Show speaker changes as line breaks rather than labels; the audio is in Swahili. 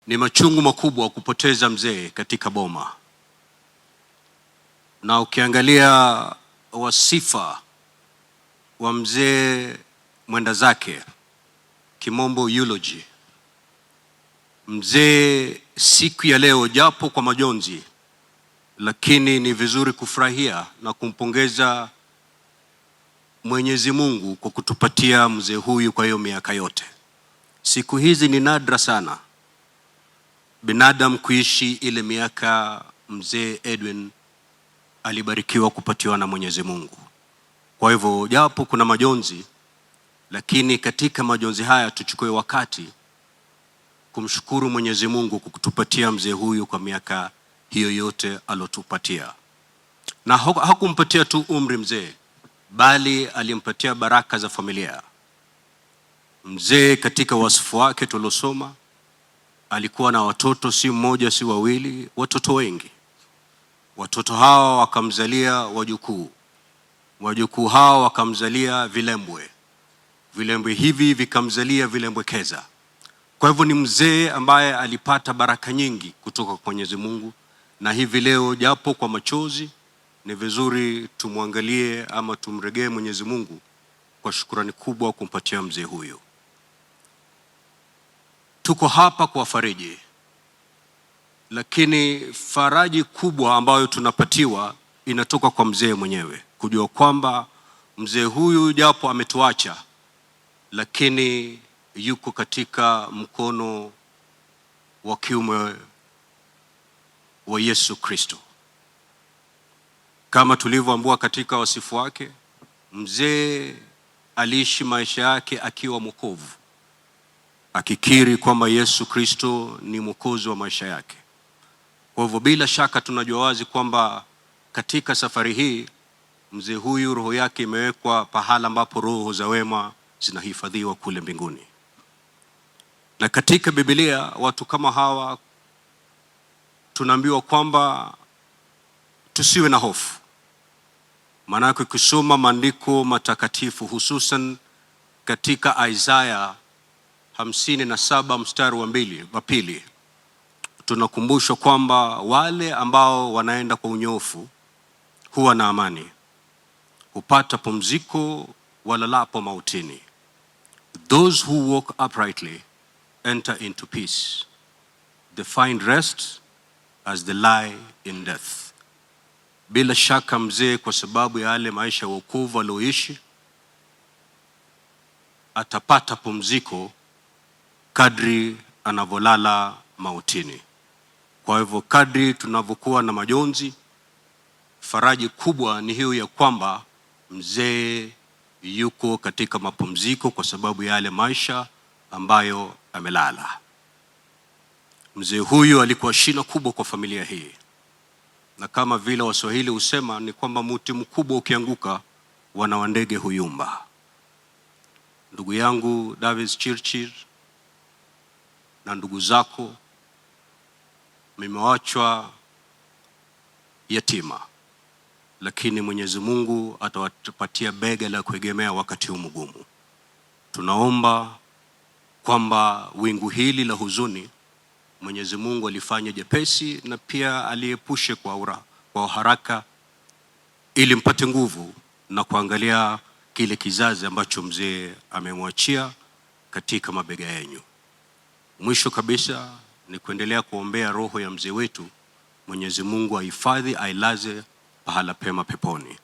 Ni machungu makubwa kupoteza mzee katika boma. Na ukiangalia wasifa wa mzee mwenda zake, kimombo eulogy, mzee siku ya leo japo kwa majonzi, lakini ni vizuri kufurahia na kumpongeza Mwenyezi Mungu kwa kutupatia mzee huyu kwa hiyo miaka yote. Siku hizi ni nadra sana binadamu kuishi ile miaka mzee Edwin alibarikiwa kupatiwa na Mwenyezi Mungu. Kwa hivyo japo kuna majonzi, lakini katika majonzi haya tuchukue wakati kumshukuru Mwenyezi Mungu kwa kutupatia mzee huyu kwa miaka hiyo yote alotupatia. Na hakumpatia tu umri mzee, bali alimpatia baraka za familia. Mzee katika wasifu wake tulosoma, alikuwa na watoto si mmoja si wawili, watoto wengi. Watoto hawa wakamzalia wajukuu, wajukuu hawa wakamzalia vilembwe, vilembwe hivi vikamzalia vilembwekeza. Kwa hivyo ni mzee ambaye alipata baraka nyingi kutoka kwa Mwenyezi Mungu, na hivi leo japo kwa machozi ni vizuri tumwangalie ama tumregee Mwenyezi Mungu kwa shukrani kubwa kumpatia mzee huyu. Tuko hapa kwa fariji, lakini faraji kubwa ambayo tunapatiwa inatoka kwa mzee mwenyewe, kujua kwamba mzee huyu japo ametuacha, lakini yuko katika mkono wa kiume wa Yesu Kristo. Kama tulivyoambiwa katika wasifu wake, mzee aliishi maisha yake akiwa mwokovu, akikiri kwamba Yesu Kristo ni mwokozi wa maisha yake. Kwa hivyo bila shaka tunajua wazi kwamba katika safari hii mzee huyu roho yake imewekwa pahala ambapo roho za wema zinahifadhiwa kule mbinguni. Na katika Biblia watu kama hawa tunaambiwa kwamba tusiwe na hofu. Maana ukisoma maandiko matakatifu hususan katika Isaya 57 mstari wa pili, tunakumbushwa kwamba wale ambao wanaenda kwa unyofu huwa na amani, hupata pumziko walalapo mautini. Those who walk uprightly enter into peace. They find rest as they lie in death. Bila shaka mzee kwa sababu ya yale maisha ya wokovu alioishi atapata pumziko kadri anavolala mautini. Kwa hivyo kadri tunavyokuwa na majonzi, faraji kubwa ni hiyo ya kwamba mzee yuko katika mapumziko kwa sababu ya yale maisha ambayo amelala. Mzee huyu alikuwa shina kubwa kwa familia hii, na kama vile Waswahili husema ni kwamba mti mkubwa ukianguka wana wa ndege huyumba. Ndugu yangu Davis Chirchir na ndugu zako, mmewachwa yatima, lakini Mwenyezi Mungu atawapatia bega la kuegemea wakati huu mgumu. Tunaomba kwamba wingu hili la huzuni Mwenyezi Mungu alifanya jepesi na pia aliepushe kwa haraka, ili mpate nguvu na kuangalia kile kizazi ambacho mzee amemwachia katika mabega yenu. Mwisho kabisa ni kuendelea kuombea roho ya mzee wetu. Mwenyezi Mungu ahifadhi, ailaze pahala pema peponi.